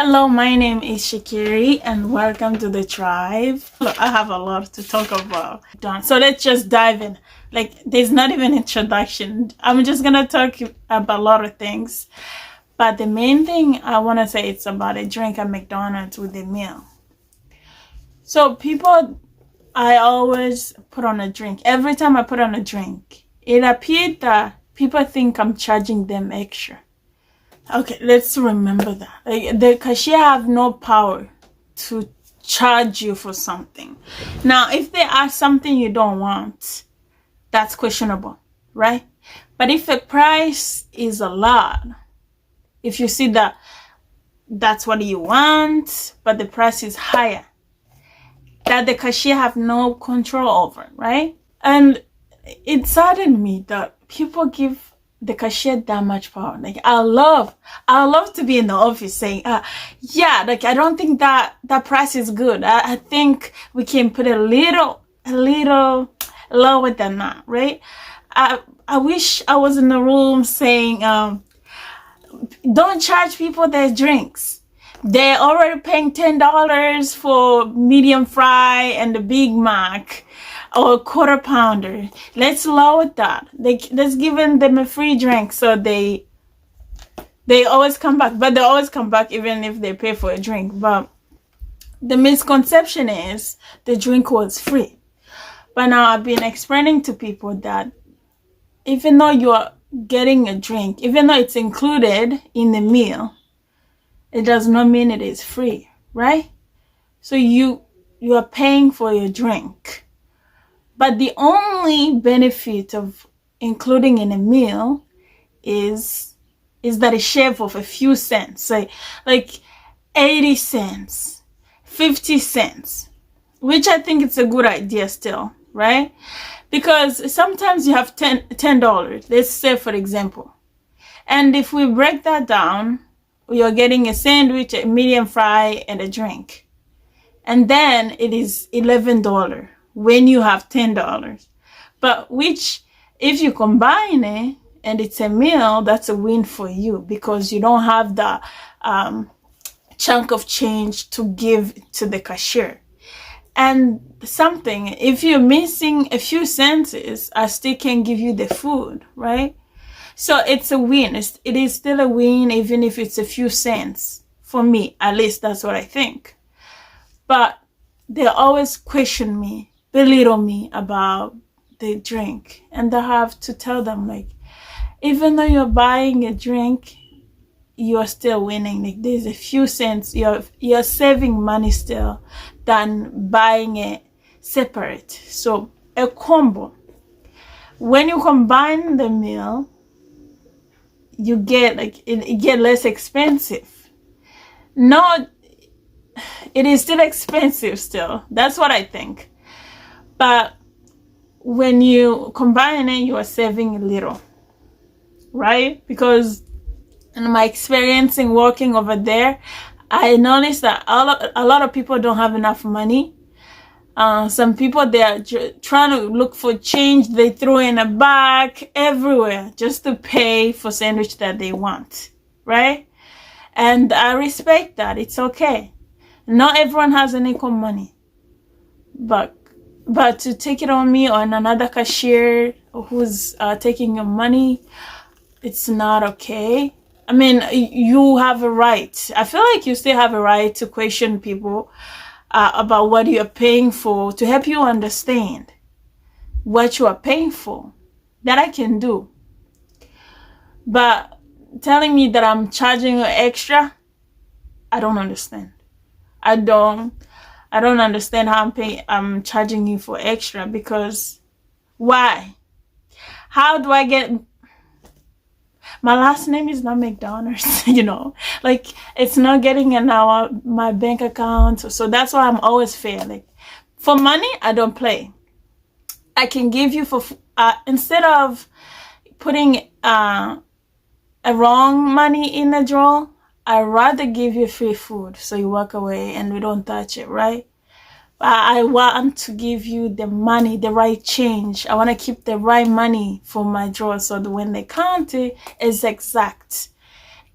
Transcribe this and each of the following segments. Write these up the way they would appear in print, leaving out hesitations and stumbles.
Hello, my name is Shakiri and welcome to the tribe. Look, I have a lot to talk about. So let's just dive in. Like, there's not even introduction. I'm just gonna talk about a lot of things. But the main thing I wanna say it's about a drink at McDonald's with a meal. So I always put on a drink. Every time I put on a drink, it appeared that people think I'm charging them extra. Okay, let's remember that. Like, the cashier have no power to charge you for something. Now, if they ask something you don't want, that's questionable, right? But if the price is a lot, if you see that that's what you want, but the price is higher, that the cashier have no control over, right? And it saddened me that people give the cashier that much power. Like, I love to be in the office saying, yeah, like, I don't think that price is good. I think we can put a little lower than that, right? I wish I was in the room saying, don't charge people their drinks. They're already paying $10 for medium fry and the Big Mac or a quarter pounder. Let's lower that. Let's give them a free drink so they always come back. But they always come back even if they pay for a drink. But the misconception is the drink was free. But now I've been explaining to people that even though you are getting a drink, even though it's included in the meal, it does not mean it is free, right? So you are paying for your drink. But the only benefit of including in a meal is that it shave off a few cents, like 80 cents, 50 cents, which I think it's a good idea still, right? Because sometimes you have $10, let's say for example. And if we break that down, you're getting a sandwich, a medium fry, and a drink. And then it is $11 when you have $10. But which, if you combine it and it's a meal, that's a win for you because you don't have the chunk of change to give to the cashier. And if you're missing a few cents, I still can give you the food, right? So it's a win. It is still a win, even if it's a few cents. For me, at least that's what I think. But they always question me, belittle me about the drink. And I have to tell them, like, even though you're buying a drink, you're still winning. Like, there's a few cents. You're saving money still than buying it separate. So a combo. When you combine the meal, you get it get less expensive. No, it is still expensive still. That's what I think. But when you combine it, you are saving a little, right? Because in my experience in working over there, I noticed that a lot of people don't have enough money. Some people, they are trying to look for change. They throw in a bag everywhere just to pay for sandwich that they want, right? And I respect that. It's okay. Not everyone has an income money, but to take it on me or on another cashier who's taking your money, it's not okay. I mean, you have a right. I feel like you still have a right to question people about what you're paying for, to help you understand what you are paying for. That I can do. But telling me that I'm charging you extra, I don't understand. I don't understand how I'm charging you for extra, because why? How do I get... My last name is not McDonald's, like, it's not getting in my bank account. So that's why I'm always fair. Like, for money, I don't play. I can give you instead of putting a wrong money in a drawer, I'd rather give you free food so you walk away and we don't touch it, right? I want to give you the money, the right change. I want to keep the right money for my drawer so that when they count it, it's exact.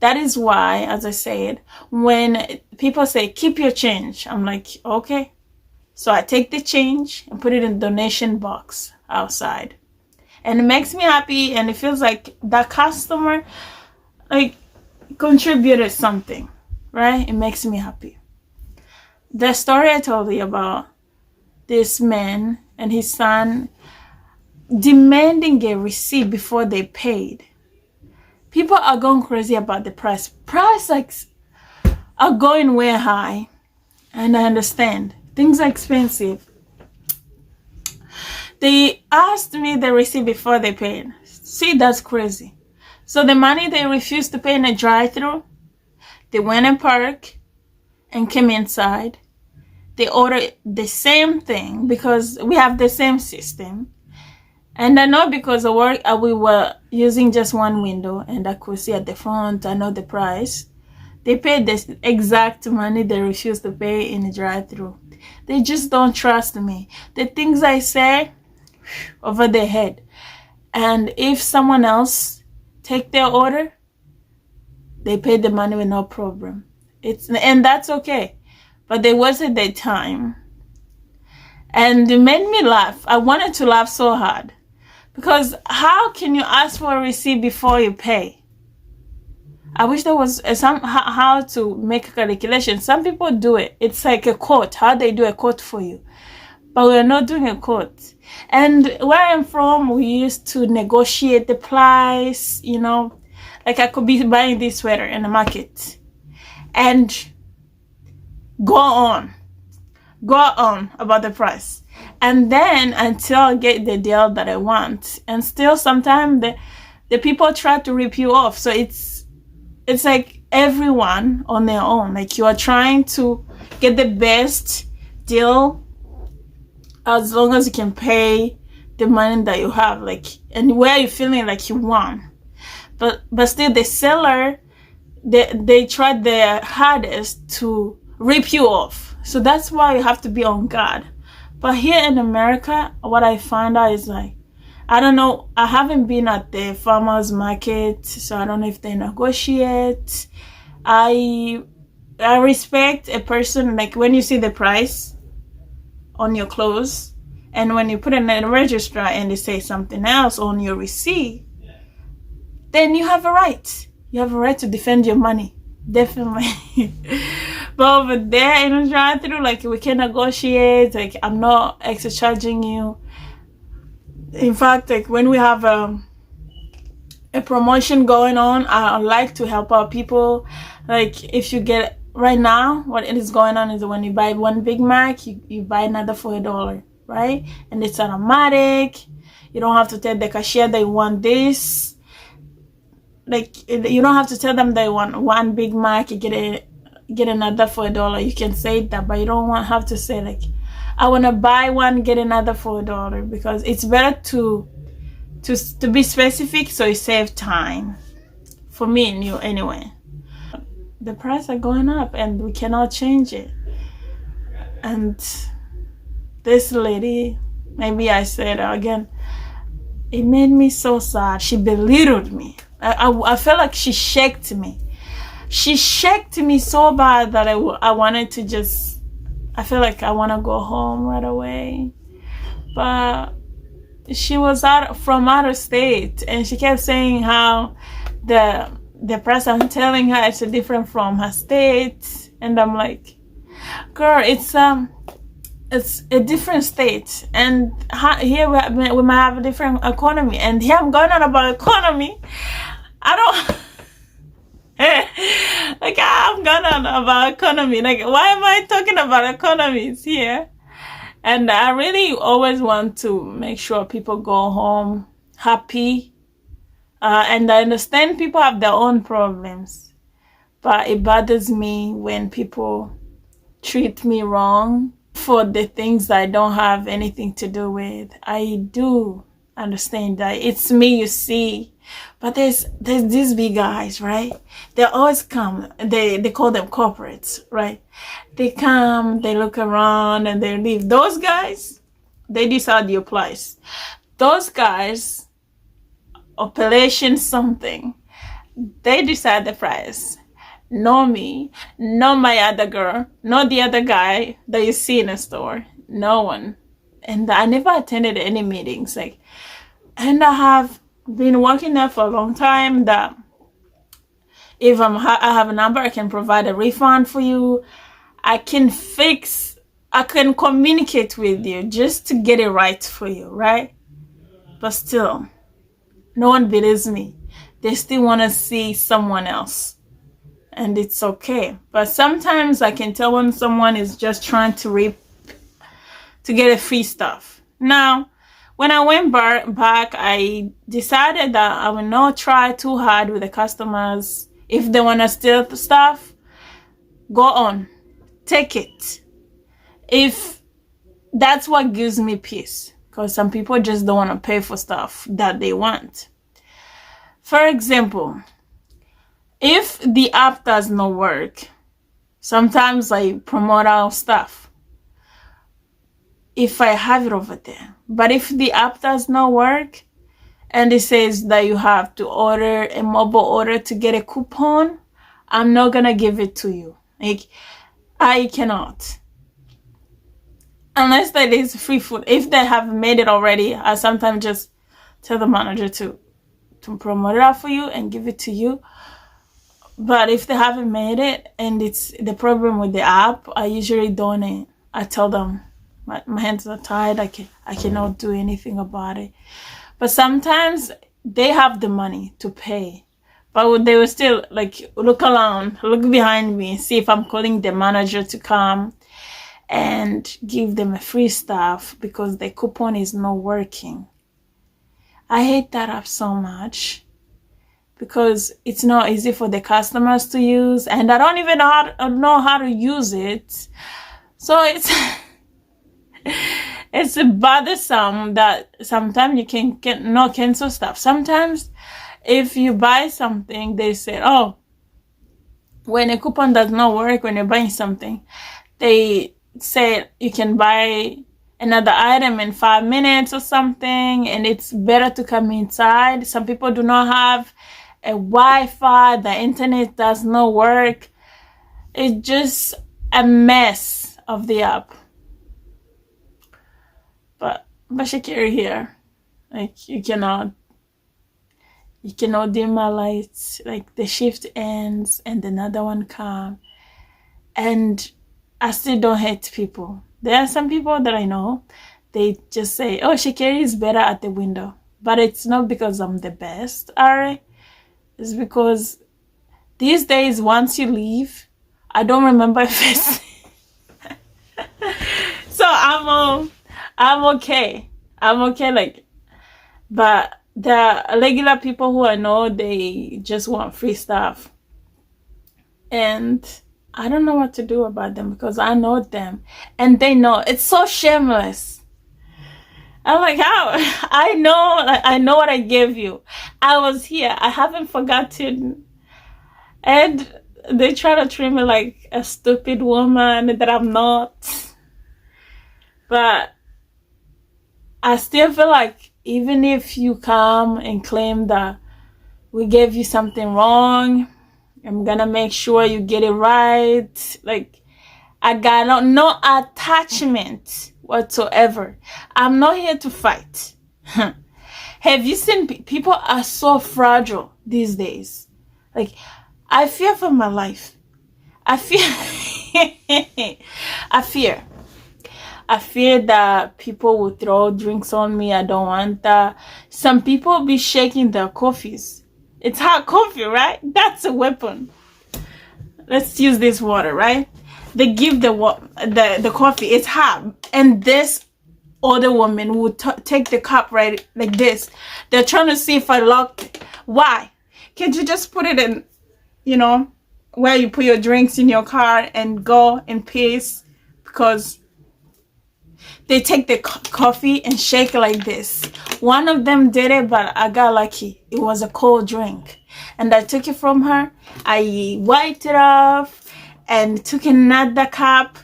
That is why, as I said, when people say, keep your change, I'm like, okay. So I take the change and put it in the donation box outside. And it makes me happy, and it feels like that customer like contributed something, right? It makes me happy. The story I told you about this man and his son demanding a receipt before they paid. People are going crazy about the price. Price like are going way high, and I understand things are expensive. They asked me the receipt before they paid. See, that's crazy. So the money they refused to pay in a drive-thru, they went and parked and came inside. They ordered the same thing because we have the same system. And I know because of work, we were using just one window and I could see at the front, I know the price. They paid the exact money they refused to pay in the drive-thru. They just don't trust me. The things I say, over their head. And if someone else take their order, they pay the money with no problem. And that's okay. But they wasted their time. And it made me laugh. I wanted to laugh so hard. Because how can you ask for a receipt before you pay? I wish there was how to make a calculation. Some people do it. It's like a quote. How they do a quote for you. But we're not doing a quote. And where I'm from, we used to negotiate the price, you know. Like I could be buying this sweater in the market. And go on about the price. And then until I get the deal that I want. And still sometimes the people try to rip you off. So it's like everyone on their own. Like you are trying to get the best deal as long as you can pay the money that you have, like, and where you're feeling like you won. But still the seller, they tried their hardest to rip you off. So that's why you have to be on guard. But here in America, what I find out is like, I don't know, I haven't been at the farmer's market, so I don't know if they negotiate. I respect a person, like when you see the price on your clothes, and when you put it in the register and they say something else on your receipt, then you have a right. You have a right to defend your money, definitely. But over there in the drive-thru, like we can negotiate. Like I'm not extra charging you. In fact, like when we have a promotion going on, I like to help out people. Like if you get right now, what it is going on is when you buy one Big Mac, you buy another for $1, right? And it's automatic. You don't have to tell the cashier they want this. Like you don't have to tell them they want one Big Mac, you get another for $1. You can say that, but you don't have to say like, I want to buy one, get another for $1, because it's better to be specific so you save time. For me and you anyway. The prices are going up and we cannot change it. And this lady, maybe I said again, it made me so sad. She belittled me. I felt like she shocked me. She shocked me so bad that I wanted to just, I feel like I want to go home right away. But she was from out of state, and she kept saying how the person telling her it's different from her state. And I'm like, girl, it's a different state, and here we might have a different economy. And here I'm going on about economy. I don't like I'm going on about economy. Like, why am I talking about economies here? And I really always want to make sure people go home happy. And I understand people have their own problems, but it bothers me when people treat me wrong for the things that I don't have anything to do with. I do understand that it's me you see, but there's these big guys, right? They always come. They call them corporates, right? They come, they look around, and they leave. Those guys, they decide your price. Those guys, operation something, they decide the price. No me, no my other girl, no the other guy that you see in a store. No one. And I never attended any meetings. Like, and I have been working there for a long time that if I have a number, I can provide a refund for you. I can communicate with you just to get it right for you, right? But still, no one believes me. They still want to see someone else. And it's okay. But sometimes I can tell when someone is just trying to get a free stuff. Now, when I went back, I decided that I will not try too hard with the customers. If they want to steal the stuff, go on. Take it. If that's what gives me peace. Because some people just don't want to pay for stuff that they want. For example, if the app does not work, sometimes I promote our stuff if I have it over there. But if the app does not work and it says that you have to order a mobile order to get a coupon, I'm not gonna give it to you. Like, I cannot. Unless that is free food. If they have made it already, I sometimes just tell the manager to promote it out for you and give it to you. But if they haven't made it and it's the problem with the app, I usually don't. I tell them my hands are tied. I cannot do anything about it. But sometimes they have the money to pay, but they will still like look around, look behind me, see if I'm calling the manager to come and give them a free stuff because the coupon is not working. I hate that app so much because it's not easy for the customers to use, and I don't even know how to use it. So it's bothersome that sometimes you can not cancel stuff. Sometimes if you buy something, they say, oh, when a coupon does not work, when you're buying something, they say you can buy another item in 5 minutes or something, and it's better to come inside. Some people do not have a Wi-Fi, the internet does not work. It's just a mess of the app. But Shakira here, like you cannot dim my lights. Like the shift ends and another one comes, and I still don't hate people. There are some people that I know, they just say, oh, Shakira is better at the window. But it's not because I'm the best, Ari. It's because these days, once you leave, I don't remember your face. So I'm okay. I'm okay, like, but the regular people who I know, they just want free stuff. And I don't know what to do about them because I know them and they know. It's so shameless. I'm like, how? I know what I gave you. I was here. I haven't forgotten. And they try to treat me like a stupid woman that I'm not. But I still feel like even if you come and claim that we gave you something wrong, I'm gonna make sure you get it right. Like, I got no attachment whatsoever. I'm not here to fight. Have you seen people are so fragile these days? Like, I fear for my life. I fear that people will throw drinks on me. I don't want that. Some people be shaking their coffees. It's hot coffee, right? That's a weapon. Let's use this water, right? They give the coffee. It's hot, and this other woman would take the cup right like this. They're trying to see if I locked it. Why? Can't you just put it in, where you put your drinks in your car and go in peace? Because they take the coffee and shake it like this. One of them did it, but I got lucky. It was a cold drink. And I took it from her. I wiped it off and took another cup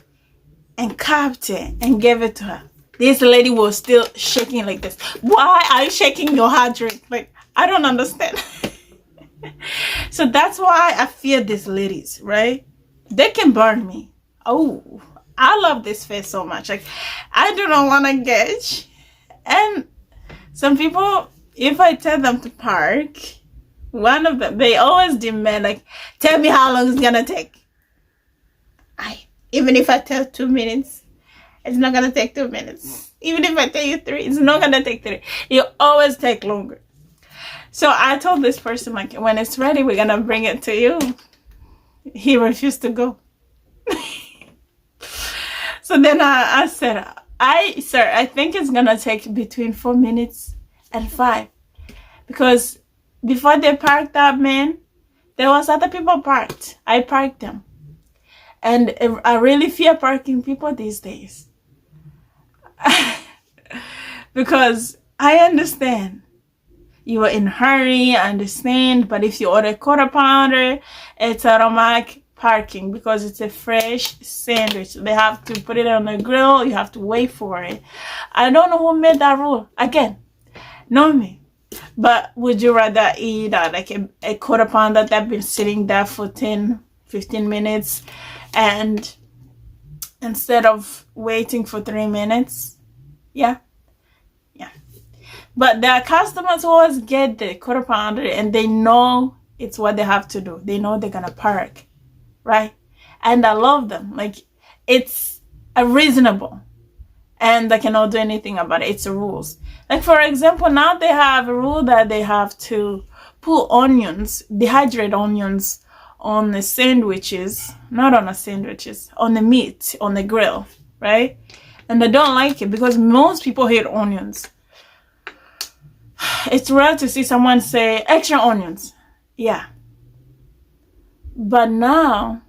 and cupped it and gave it to her. This lady was still shaking like this. Why are you shaking your hot drink? Like, I don't understand. So that's why I fear these ladies, right? They can burn me. Oh, I love this face so much. Like, I do not want to gauge. And some people, if I tell them to park, one of them, they always demand, like, tell me how long it's gonna take. Even if I tell 2 minutes, it's not gonna take 2 minutes. Even if I tell you 3, it's not gonna take 3. You always take longer. So I told this person, like, when it's ready, we're gonna bring it to you. He refused to go. So then I said, sir, I think it's gonna take between 4 minutes and 5. Because before they parked that man, there was other people parked. I parked them. And I really fear parking people these days. Because I understand. You are in a hurry, I understand. But if you order a quarter pounder, it's automatic parking because it's a fresh sandwich. They have to put it on the grill. You have to wait for it. I don't know who made that rule. Again, not me. But would you rather eat like a quarter pounder that's been sitting there for 10-15 minutes and instead of waiting for 3 minutes? Yeah. But there are customers who always get the quarter pounder and they know it's what they have to do. They know they're gonna park, right? And I love them. Like, it's reasonable and they cannot do anything about it. It's the rules. Like, for example, now they have a rule that they have to put onions, dehydrated onions on the sandwiches, not on the sandwiches, on the meat, on the grill, right? And they don't like it because most people hate onions. It's rare to see someone say extra onions. Yeah. But now,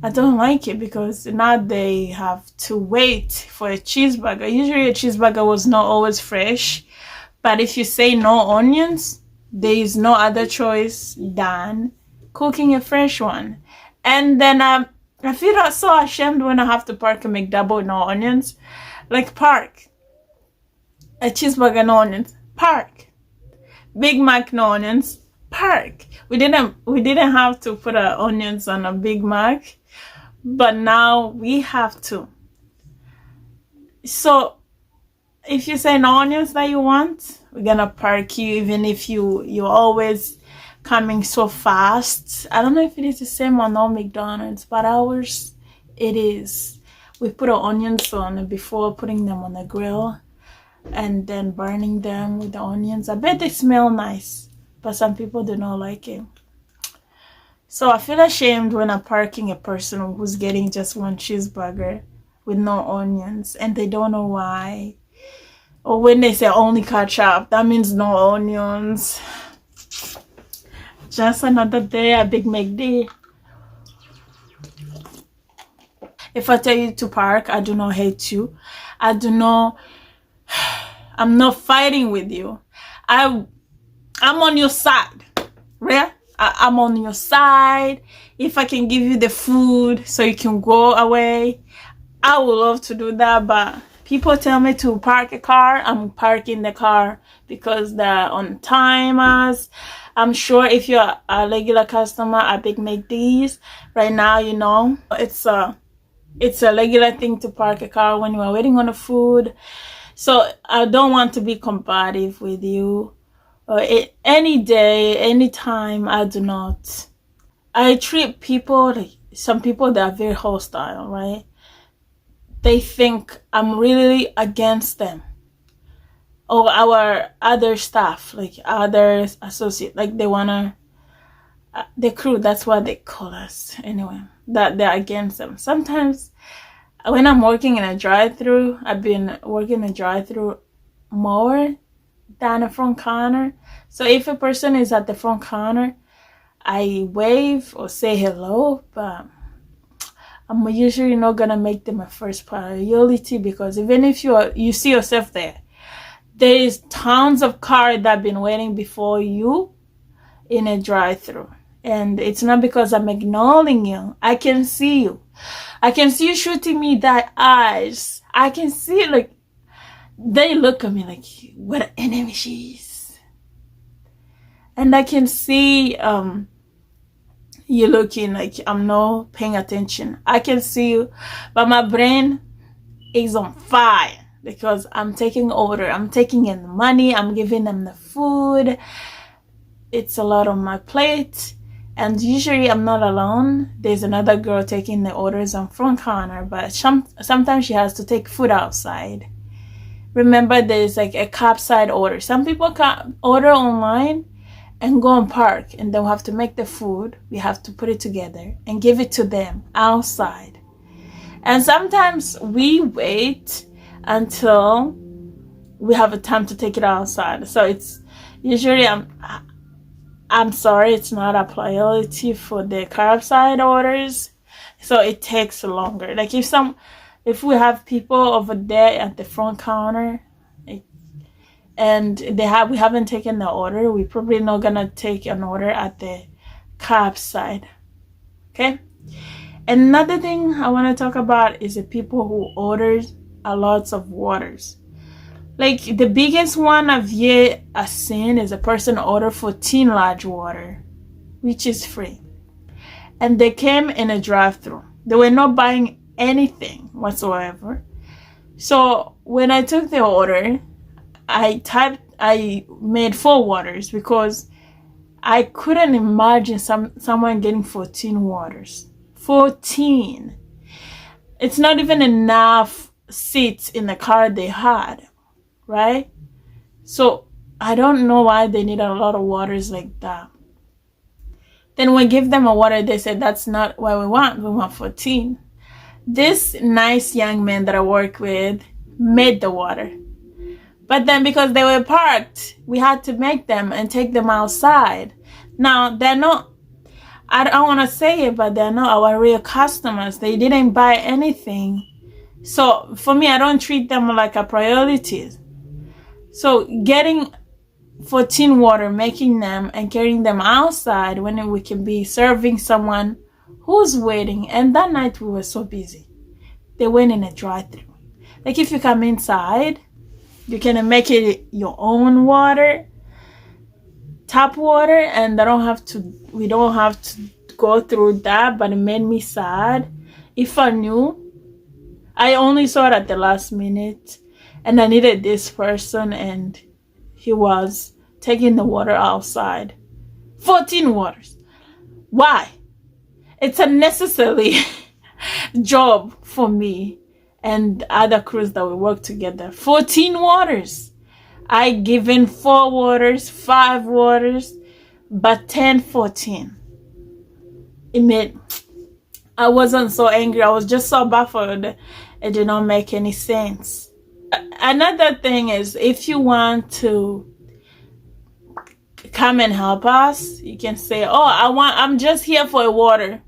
I don't like it because now they have to wait for a cheeseburger. Usually a cheeseburger was not always fresh. But if you say no onions, there is no other choice than cooking a fresh one. And then I feel so ashamed when I have to park a McDouble with no onions. Like, park. A cheeseburger, no onions. Park. Big Mac, no onions. Park. We didn't have to put onions on a Big Mac, but now we have to. So if you say no onions that you want, we're gonna park you, even if you're always coming so fast. I don't know if it is the same on all McDonald's, but ours it is. We put our onions on before putting them on the grill and then burning them with the onions. I bet they smell nice, but some people do not like it. So I feel ashamed when I'm parking a person who's getting just one cheeseburger with no onions and they don't know why. Or when they say only ketchup, that means no onions. Just another day at Big McD. If I tell you to park, I do not hate you. I'm not fighting with you. I'm on your side, right? I'm on your side. If I can give you the food so you can go away, I would love to do that. But people tell me to park a car. I'm parking the car because they're on timers. I'm sure if you're a regular customer at Big McD's right now, you know it's a regular thing to park a car when you are waiting on the food. So I don't want to be combative with you. Any day, anytime, I do not. I treat people, like some people that are very hostile, right? They think I'm really against them. Or our other staff, like other associates, like they wanna, the crew, that's what they call us anyway, that they're against them. Sometimes when I'm working in a drive-thru, I've been working a drive-thru more than a front counter. So if a person is at the front counter, I wave or say hello, but I'm usually not gonna make them a first priority because even if you see yourself there is tons of cars that have been waiting before you in a drive-thru. And it's not because I'm ignoring you. I can see you. I can see you shooting me that eyes. I can see, like, they look at me like, what an enemy she is. and I can see you looking like I'm not paying attention. I can see you, but my brain is on fire because I'm taking order. I'm taking in the money. I'm giving them the food. It's a lot on my plate. And usually I'm not alone. There's another girl taking the orders on front counter, but sometimes she has to take food outside. Remember, there's like a curbside order. Some people can order online and go and park, and then we have to make the food. We have to put it together and give it to them outside. And sometimes we wait until we have a time to take it outside. So it's usually I'm sorry, it's not a priority for the curbside orders, so it takes longer. Like if we have people over there at the front counter, and we haven't taken the order, we probably not gonna take an order at the curbside. Okay. Another thing I want to talk about is the people who orders a lot of waters. Like the biggest one I've yet seen is a person order 14 large water, which is free. And they came in a drive-through. They were not buying anything whatsoever. So when I took the order, I made 4 waters because I couldn't imagine someone getting 14 waters. 14. It's not even enough seats in the car they had. Right? So I don't know why they need a lot of waters like that. Then we give them a water, they said that's not what we want 14. This nice young man that I work with made the water. But then because they were parked, we had to make them and take them outside. Now they're not, I don't want to say it, but they're not our real customers. They didn't buy anything. So for me, I don't treat them like a priority. So getting 14 water, making them and carrying them outside when we can be serving someone who's waiting. And that night we were so busy. They went in a drive-through. Like if you come inside, you can make it your own water, tap water, and we don't have to go through that, but it made me sad. If I knew, I only saw it at the last minute. And I needed this person, and he was taking the water outside. 14 waters. Why? It's a necessary job for me and other crews that we work together. 14 waters. I given 4 waters, 5 waters, but 10, 14. I wasn't so angry. I was just so baffled. It did not make any sense. Another thing is, if you want to come and help us, you can say, I'm just here for a water.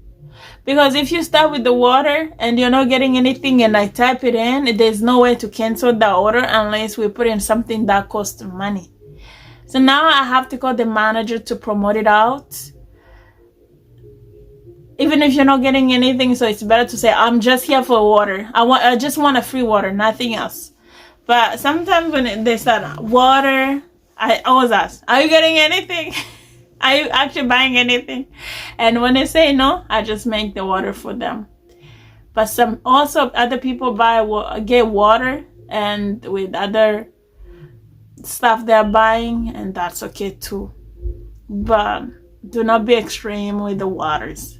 Because if you start with the water and you're not getting anything and I type it in, there's no way to cancel the order unless we put in something that costs money. So now I have to call the manager to promote it out. Even if you're not getting anything, so it's better to say, I'm just here for water. I just want a free water, nothing else. But sometimes when they start water, I always ask, are you getting anything? Are you actually buying anything? And when they say no, I just make the water for them. But some also other people get water and with other stuff they're buying, and that's okay too. But do not be extreme with the waters.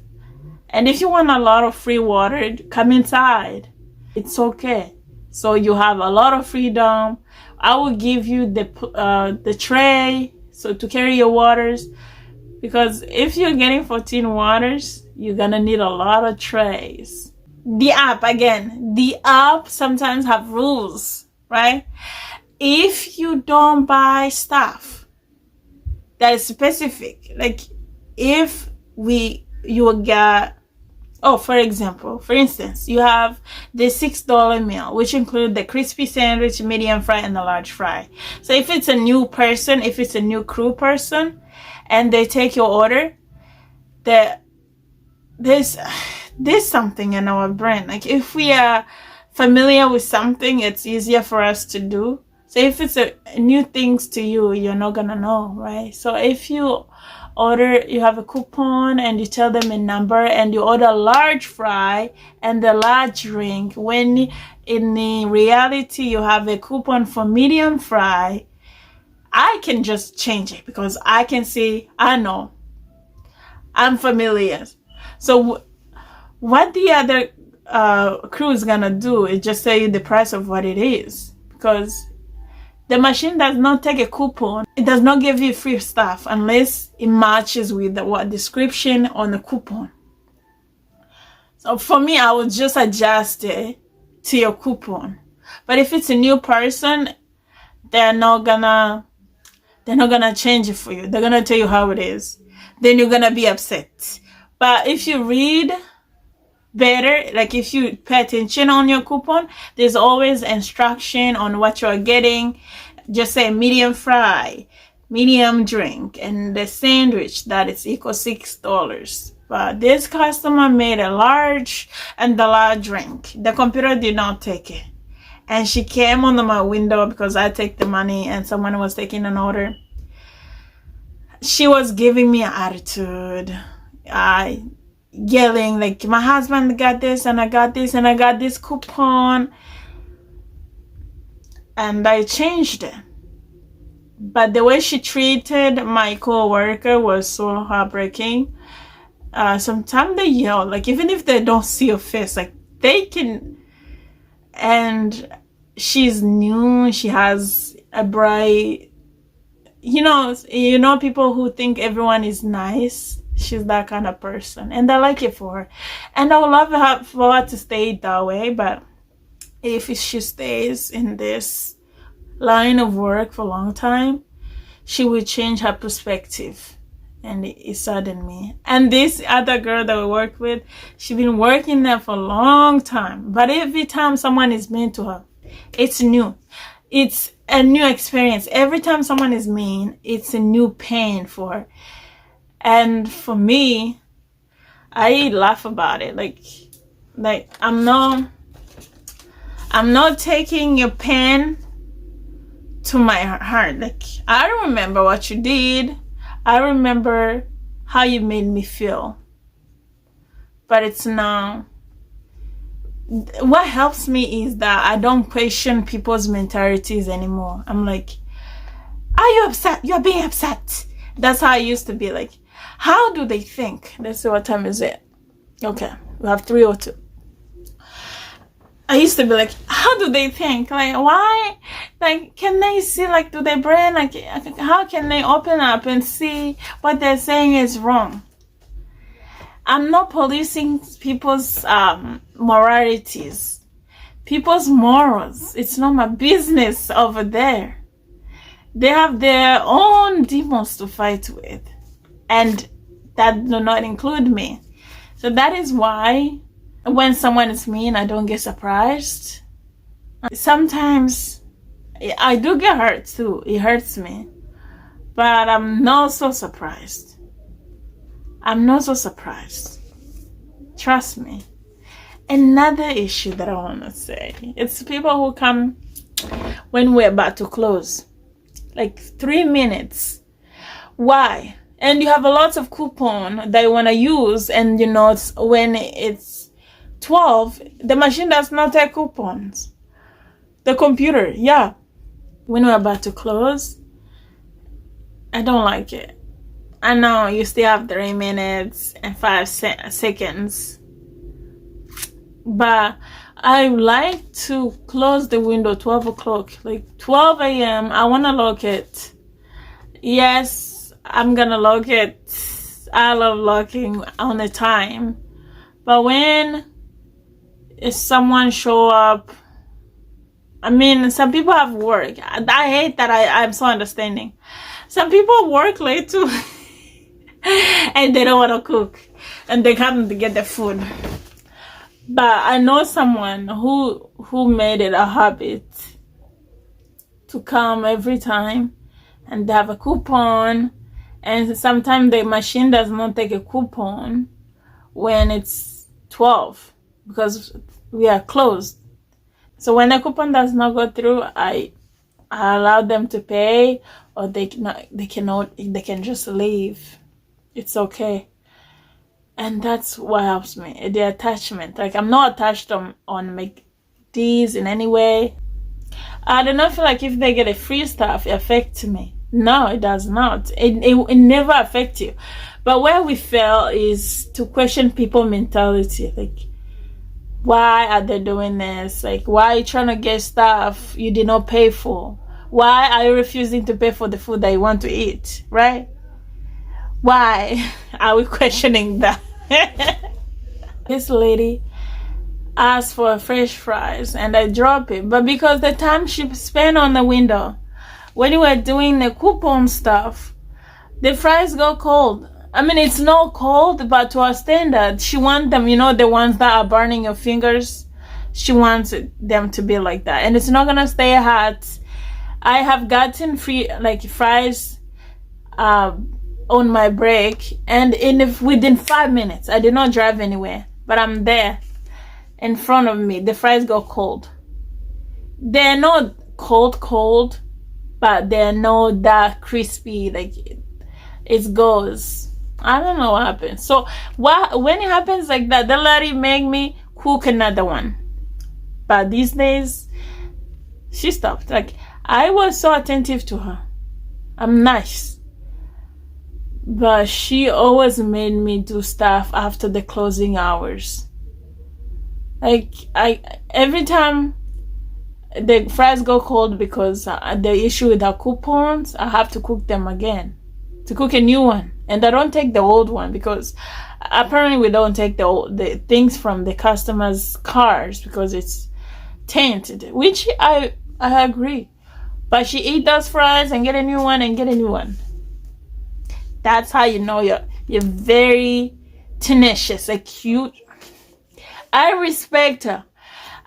And if you want a lot of free water, come inside. It's okay. So you have a lot of freedom. I will give you the tray so to carry your waters, because if you're getting 14 waters, you're gonna need a lot of trays. The app sometimes have rules, right? If you don't buy stuff that is specific, like if you will get, for instance, you have the $6 meal, which includes the crispy sandwich, medium fry, and the large fry. So if it's a new person, if it's a new crew person, and they take your order, there's something in our brain. Like if we are familiar with something, it's easier for us to do. So if it's a new things to you, you're not gonna know, right? So if you have a coupon and you tell them a number and you order a large fry and the large drink, when in the reality you have a coupon for medium fry, I can just change it because I can see, I know, I'm familiar. So what the other crew is gonna do is just tell you the price of what it is, because the machine does not take a coupon. It does not give you free stuff unless it matches with what description on the coupon. So for me, I would just adjust it to your coupon. But if it's a new person, they're not gonna change it for you. They're gonna tell you how it is. Then you're gonna be upset. But if you read better, like if you pay attention on your coupon, there's always instruction on what you're getting. Just say medium fry, medium drink, and the sandwich that is equal $6. But this customer made a large and the large drink. The computer did not take it, and she came under my window because I take the money and someone was taking an order. She was giving me an attitude. Yelling like, my husband got this and I got this and I got this coupon, and I changed it. But the way she treated my co-worker was so heartbreaking. Sometimes they yell, like even if they don't see your face, like they can. And she's new, she has a bright, you know people who think everyone is nice. She's that kind of person, and I like it for her, and I would love for her to stay that way. But if she stays in this line of work for a long time, she will change her perspective, and it saddened me. And this other girl that we worked with, she's been working there for a long time, but every time someone is mean to her, it's new. It's a new experience. Every time someone is mean, it's a new pain for her. And for me, I laugh about it. Like I'm not taking your pain to my heart. Like, I remember what you did. I remember how you made me feel. But it's now, what helps me is that I don't question people's mentalities anymore. I'm like, are you upset? You're being upset. That's how I used to be. Like, how do they think? Let's see, what time is it? Okay, we have 3:02. I used to be like, how do they think? Like, why? Like, can they see? Like, do their brain, like, how can they open up and see what they're saying is wrong? I'm not policing people's moralities, people's morals. It's not my business over there. They have their own demons to fight with, and that do not include me. So that is why when someone is mean, I don't get surprised. Sometimes I do get hurt too. It hurts me, but I'm not so surprised. I'm not so surprised. Trust me. Another issue that I want to say, it's people who come when we're about to close, like 3 minutes. Why? And you have a lot of coupon that you want to use, and when it's 12, the machine does not take coupons. The computer, yeah. When we're about to close, I don't like it. I know you still have 3 minutes and 5 seconds, but I like to close the window 12 o'clock, like 12 a.m. I want to lock it. Yes, I'm gonna lock it. I love locking on the time, but when if someone show up, I mean, some people have work. I hate that. I'm so understanding. Some people work late too. And they don't want to cook, and they come to get the food. But I know someone who made it a habit to come every time, and they have a coupon, and sometimes the machine does not take a coupon when it's 12 because we are closed. So when the coupon does not go through, I I allow them to pay, or they can just leave. It's okay. And that's what helps me. The attachment. Like, I'm not attached on McD's in any way. I do not feel like if they get a free stuff, it affects me. No, it does not. It never affects you. But where we fail is to question people mentality. Like, why are they doing this? Like, why are you trying to get stuff you did not pay for? Why are you refusing to pay for the food that you want to eat? Right? Why are we questioning that? This lady asked for French fries and I drop it, but because the time she spent on the window when you were doing the coupon stuff, the fries go cold. I mean, it's not cold, but to our standard, she wants them, the ones that are burning your fingers. She wants them to be like that, and it's not gonna stay hot. I have gotten free fries on my break, and within 5 minutes, I did not drive anywhere, but I'm there in front of me. The fries go cold. They're not cold, but they're not that crispy. Like, it goes. I don't know what happens. So when it happens like that, the lady make me cook another one. But these days, she stopped. Like, I was so attentive to her. I'm nice. But she always made me do stuff after the closing hours. Like, every time the fries go cold because the issue with our coupons, I have to cook them again. To cook a new one. And I don't take the old one because apparently we don't take the things from the customers' cars because it's tainted, which I agree. But she eat those fries and get a new one and get a new one. That's how you know you're very tenacious, like cute. I respect her.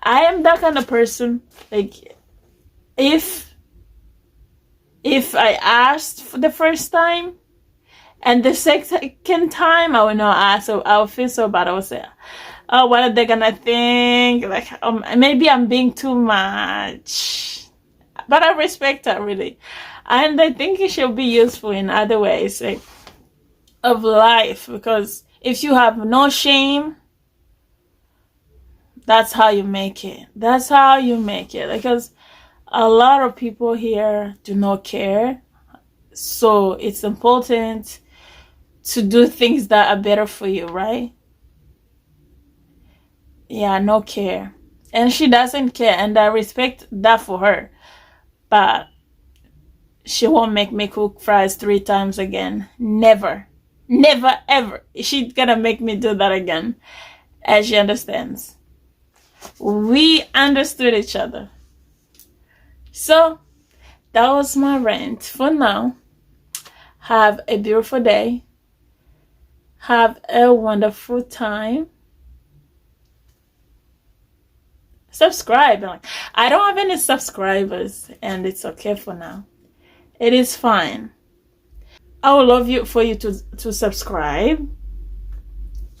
I am that kind of person. Like, if I asked for the first time and the second time I will not ask, so I will feel so bad. I will say, oh, what are they gonna think? Like, maybe I'm being too much. But I respect her, really. And I think it should be useful in other ways, like, of life. Because if you have no shame, that's how you make it. That's how you make it. Because a lot of people here do not care. So it's important to do things that are better for you, right? Yeah, no care. And she doesn't care, and I respect that for her. But she won't make me cook fries 3 times again. Never. Never, ever. She's gonna make me do that again. As she understands. We understood each other. So, that was my rant for now. Have a beautiful day. Have a wonderful time. Subscribe. I don't have any subscribers, and it's okay for now. It is fine. I would love for you to subscribe,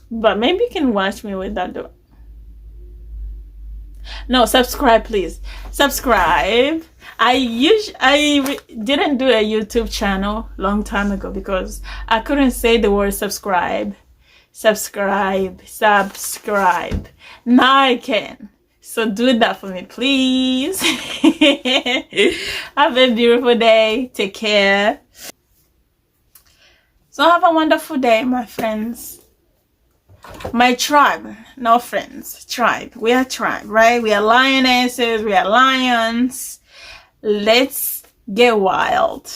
but maybe you can watch me without doing. No, subscribe, please. Subscribe. I didn't do a YouTube channel long time ago because I couldn't say the word subscribe. Subscribe. Now I can. So do that for me, please. Have a beautiful day. Take care. So have a wonderful day, my friends. My tribe, no friends, tribe. We are tribe, right? We are lionesses, we are lions. Let's get wild.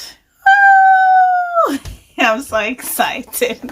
Oh, I'm so excited.